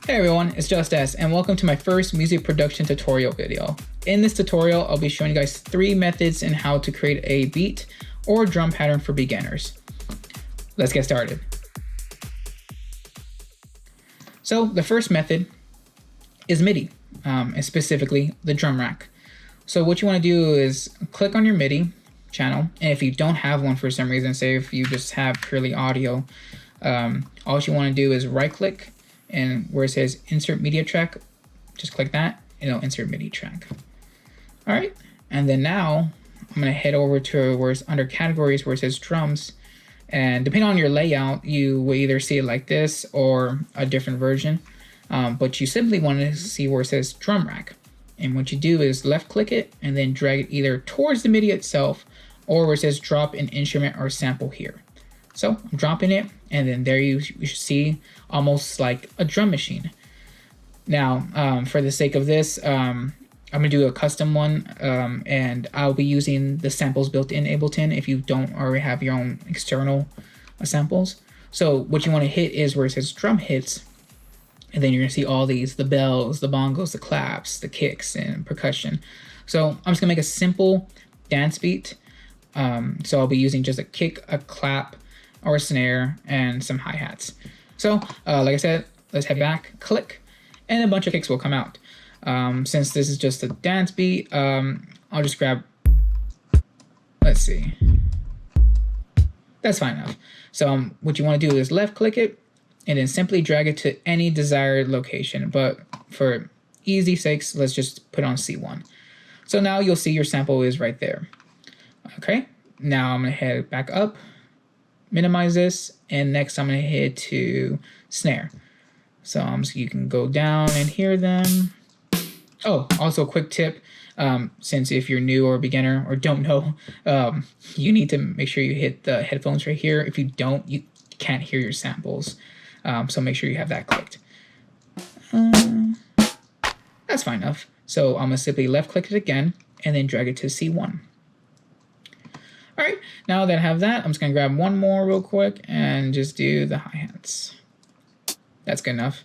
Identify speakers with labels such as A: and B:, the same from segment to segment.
A: Hey everyone, it's Just S, and welcome to my first music production tutorial video. In this tutorial, I'll be showing you guys 3 methods in how to create a beat or drum pattern for beginners. Let's get started. So the first method is MIDI, and specifically the drum rack. So what you want to do is click on your MIDI channel, and if you don't have one for some reason, say if you just have purely audio, all you want to do is right click, and where it says insert media track, just click that and it'll insert MIDI track. All right, and then now I'm gonna head over to where it's under categories where it says drums, and depending on your layout, you will either see it like this or a different version, but you simply want to see where it says drum rack. And what you do is left click it and then drag it either towards the MIDI itself or where it says drop an instrument or sample here. So I'm dropping it, and then there you should see almost like a drum machine. Now, for the sake of this, I'm gonna do a custom one, and I'll be using the samples built in Ableton if you don't already have your own external samples. So what you wanna hit is where it says drum hits, and then you're gonna see all these, the bells, the bongos, the claps, the kicks, and percussion. So I'm just gonna make a simple dance beat. So I'll be using just a kick, a clap, or a snare, and some hi-hats. So, like I said, let's head back, click, and a bunch of kicks will come out. Since this is just a dance beat, I'll just grab, let's see. That's fine enough. So what you want to do is left click it, and then simply drag it to any desired location. But for easy sakes, let's just put on C1. So now you'll see your sample is right there. Okay, now I'm gonna head back up, minimize this, and next I'm going to head to snare. So you can go down and hear them. Oh, also a quick tip, since if you're new or a beginner or don't know, you need to make sure you hit the headphones right here. If you don't, you can't hear your samples. So make sure you have that clicked. That's fine enough. So I'm going to simply left click it again and then drag it to C1. All right, now that I have that, I'm just gonna grab one more real quick and just do the hi-hats. That's good enough.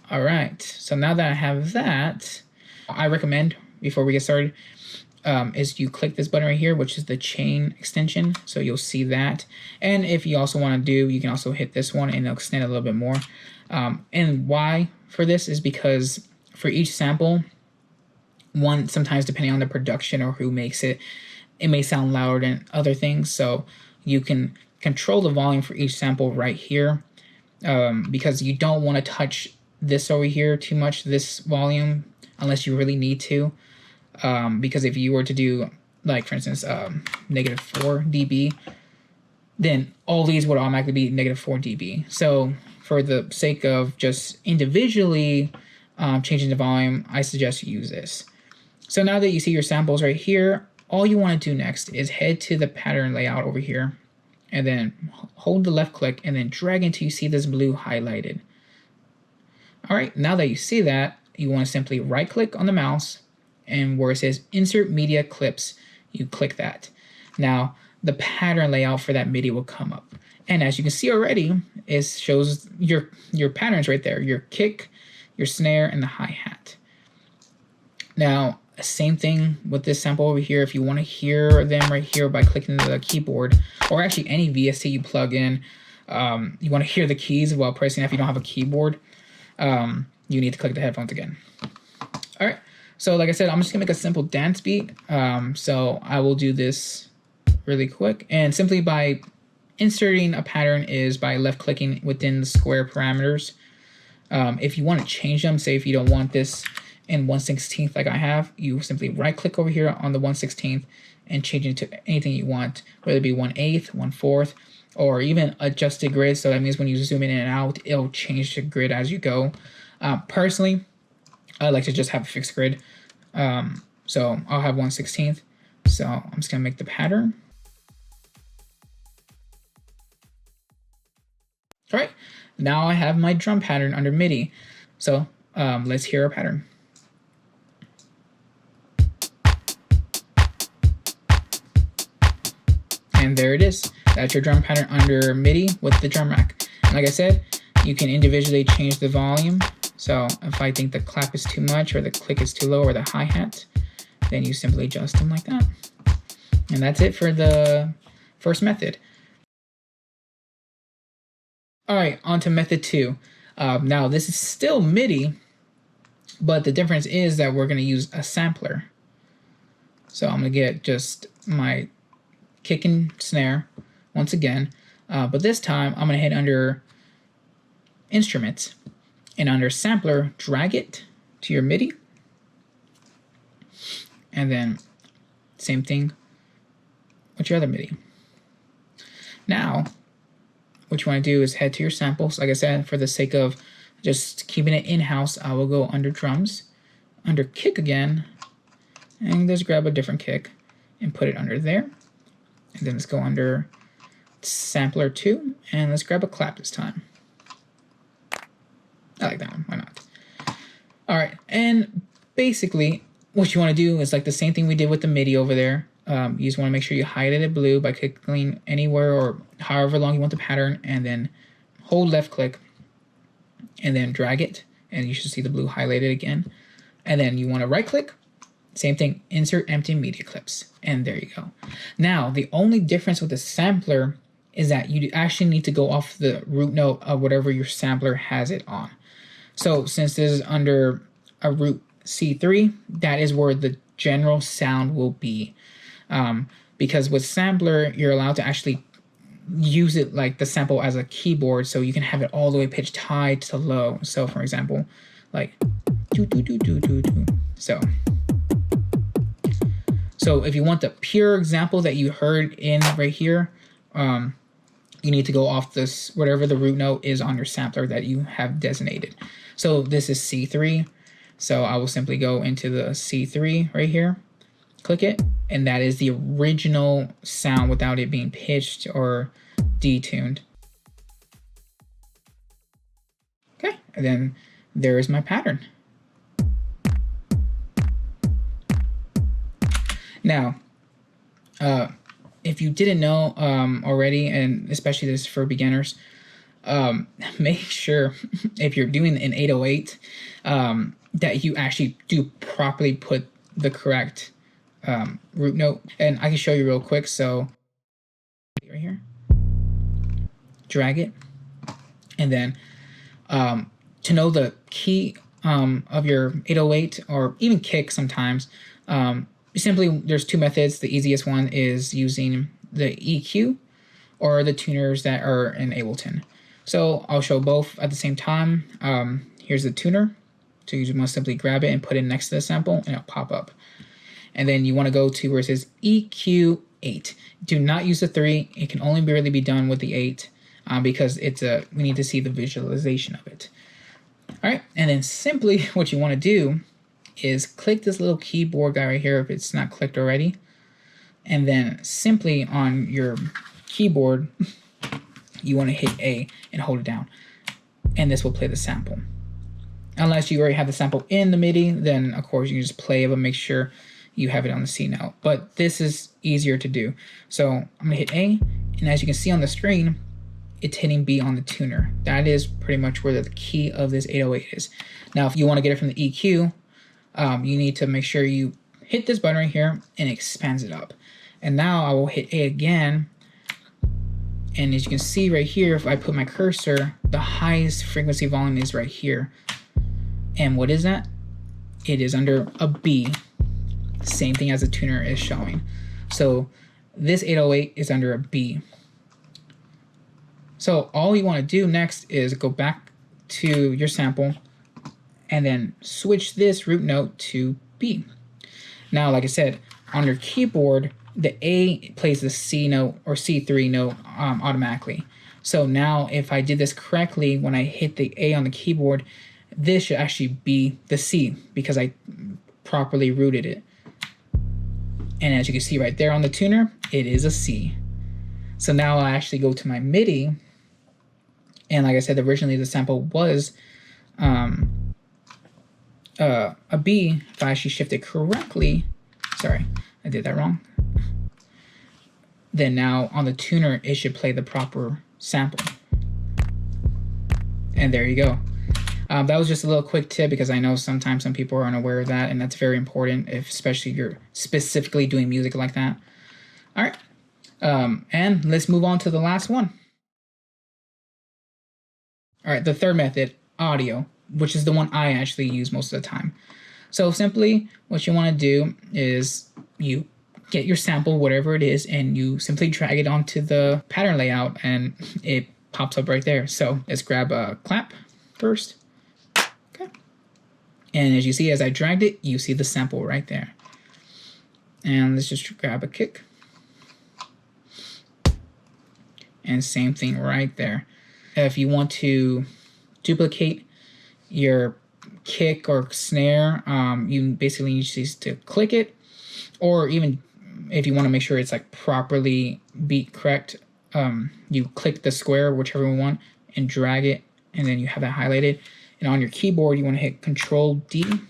A: All right, so now that I have that, I recommend, before we get started, is you click this button right here, which is the chain extension, so you'll see that. And if you also wanna do, you can also hit this one and it'll extend a little bit more. And why for this is because for each sample, sometimes depending on the production or who makes it, it may sound louder than other things, so you can control the volume for each sample right here, because you don't want to touch this over here too much, this volume, unless you really need to, because if you were to do, like for instance, -4 dB, then all these would automatically be -4 dB. So for the sake of just individually changing the volume, I suggest you use this. So now that you see your samples right here, all you want to do next is head to the pattern layout over here, and then hold the left click and then drag until you see this blue highlighted. All right, now that you see that, you want to simply right click on the mouse, and where it says insert media clips, you click that. Now the pattern layout for that MIDI will come up, and as you can see already, it shows your patterns right there, your kick, your snare, and the hi-hat. Now same thing with this sample over here. If you want to hear them right here by clicking the keyboard, or actually any VST you plug in, you want to hear the keys while pressing. If you don't have a keyboard, you need to click the headphones again. All right, so like I said, I'm just gonna make a simple dance beat. So I will do this really quick, and simply by inserting a pattern is by left clicking within the square parameters. If you want to change them, say if you don't want this in 1/16 like I have, you simply right click over here on the 1/16 and change it to anything you want, whether it be 1/8, 1/4, or even adjusted grid. So that means when you zoom in and out, it'll change the grid as you go. Personally, I like to just have a fixed grid. So I'll have 1/16. So I'm just gonna make the pattern. All right, now I have my drum pattern under MIDI. So let's hear our pattern. And there it is. That's your drum pattern under MIDI with the drum rack. And like I said, you can individually change the volume. So if I think the clap is too much or the click is too low or the hi-hat, then you simply adjust them like that. And that's it for the first method. All right, on to method 2. Now this is still MIDI, but the difference is that we're gonna use a sampler. So I'm gonna get just my kick and snare once again, but this time I'm gonna hit under instruments and under sampler, drag it to your MIDI, and then same thing with your other MIDI. Now, what you want to do is head to your samples. Like I said, for the sake of just keeping it in-house, I will go under drums, under kick again, and just grab a different kick and put it under there. And then let's go under sampler 2, and let's grab a clap this time. I like that one, why not? All right, and basically what you want to do is like the same thing we did with the MIDI over there. You just want to make sure you highlight it blue by clicking anywhere or however long you want the pattern, and then hold left click and then drag it, and you should see the blue highlighted again. And then you want to right click, same thing, insert empty media clips, and there you go. Now the only difference with the sampler is that you actually need to go off the root note of whatever your sampler has it on. So since this is under a root C3, that is where the general sound will be. Because with sampler, you're allowed to actually use it like the sample as a keyboard, so you can have it all the way pitched high to low. So for example, like do do do do do do. So if you want the pure example that you heard in right here, you need to go off this whatever the root note is on your sampler that you have designated. So this is C3, so I will simply go into the C3 right here, click it, and that is the original sound without it being pitched or detuned. Okay, and then there is my pattern. Now, if you didn't know already, and especially this is for beginners, make sure if you're doing an 808 that you actually do properly put the correct root note. And I can show you real quick. So right here, drag it, and then to know the key of your 808 or even kick sometimes, simply there's two methods. The easiest one is using the EQ or the tuners that are in Ableton. So I'll show both at the same time. Here's the tuner. So you just want to simply grab it and put it next to the sample, and it'll pop up. And then you want to go to where it says EQ8. Do not use the 3. It can only really be done with the 8 because we need to see the visualization of it. All right, and then simply what you want to do is click this little keyboard guy right here if it's not clicked already, and then simply on your keyboard you want to hit A and hold it down, and this will play the sample. Unless you already have the sample in the MIDI, then of course you can just play it, but make sure you have it on the C note. But this is easier to do. So I'm gonna hit A, and as you can see on the screen, it's hitting B on the tuner. That is pretty much where the key of this 808 is. Now if you want to get it from the EQ, you need to make sure you hit this button right here and it expands it up. And now I will hit A again, and as you can see right here, if I put my cursor, the highest frequency volume is right here. And what is that? It is under a B, same thing as the tuner is showing. So this 808 is under a B. So all you want to do next is go back to your sample and then switch this root note to B. Now, like I said, on your keyboard, the A plays the C note or C3 note automatically. So now if I did this correctly, when I hit the A on the keyboard, this should actually be the C because I properly rooted it. And as you can see right there on the tuner, it is a C. So now I actually go to my MIDI, and like I said, originally the sample was a B. If I actually shift it correctly, sorry, I did that wrong. Then now on the tuner, it should play the proper sample. And there you go. That was just a little quick tip because I know sometimes some people are unaware of that, and that's very important, especially if you're specifically doing music like that. All right, and let's move on to the last one. All right, the third method, audio, which is the one I actually use most of the time. So simply what you want to do is you get your sample, whatever it is, and you simply drag it onto the pattern layout and it pops up right there. So let's grab a clap first. Okay. And as you see, as I dragged it, you see the sample right there. And let's just grab a kick. And same thing right there. If you want to duplicate your kick or snare, you basically need to click it, or even if you want to make sure it's like properly beat correct, you click the square, whichever one, and drag it, and then you have that highlighted. And on your keyboard, you want to hit Control D, and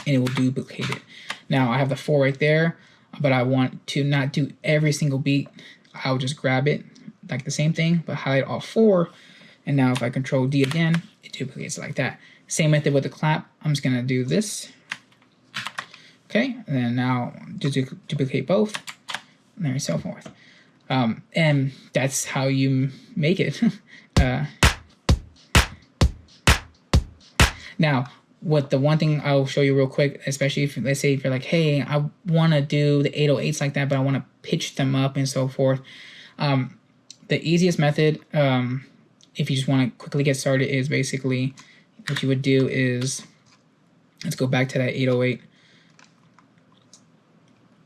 A: it will duplicate it. Now I have the 4 right there, but I want to not do every single beat. I'll just grab it like the same thing, but highlight all 4. And now if I Control D again, it duplicates like that. Same method with the clap. I'm just gonna do this. Okay, and then now duplicate both, and so forth. And that's how you make it. Now, the one thing I'll show you real quick, especially if, let's say, if you're like, hey, I want to do the 808s like that, but I want to pitch them up and so forth. The easiest method, if you just want to quickly get started, is basically what you would do is, let's go back to that 808.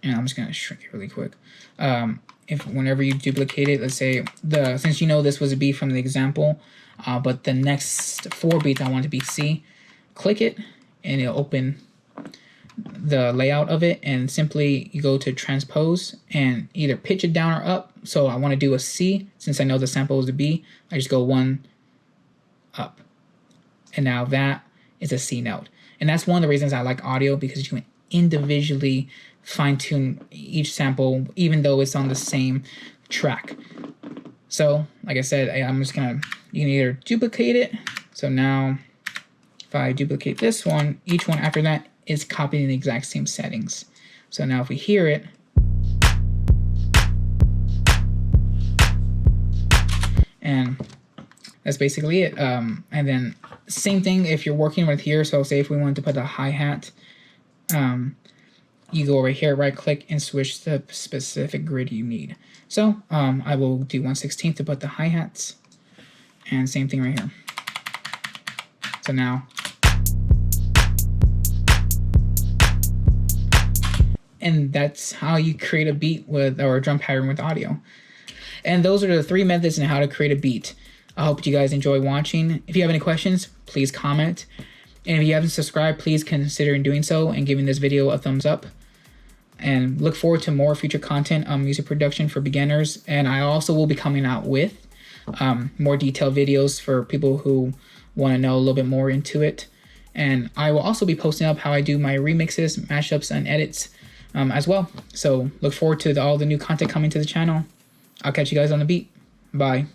A: And I'm just going to shrink it really quick. If whenever you duplicate it, let's say, since you know this was a B from the example, but the next 4 beats I want to be C, click it, and it'll open the layout of it, and simply you go to transpose and either pitch it down or up. So I want to do a C, since I know the sample is a B, I just go 1 up. And now that is a C note. And that's one of the reasons I like audio, because you can individually fine-tune each sample, even though it's on the same track. So, like I said, I'm just gonna, you can either duplicate it. So now, if I duplicate this one, each one after that is copied in the exact same settings. So now if we hear it, and that's basically it. And then same thing if you're working with here. So say if we wanted to put a hi-hat, you go over here, right click, and switch the specific grid you need. So I will do 1/16 to put the hi-hats, and same thing right here. So now, and that's how you create a beat with, or a drum pattern with audio. And those are the 3 methods on how to create a beat. I hope you guys enjoy watching. If you have any questions, please comment. And if you haven't subscribed, please consider doing so and giving this video a thumbs up. And look forward to more future content on music production for beginners. And I also will be coming out with more detailed videos for people who want to know a little bit more into it. And I will also be posting up how I do my remixes, mashups, and edits as well. So look forward to all the new content coming to the channel. I'll catch you guys on the beat. Bye.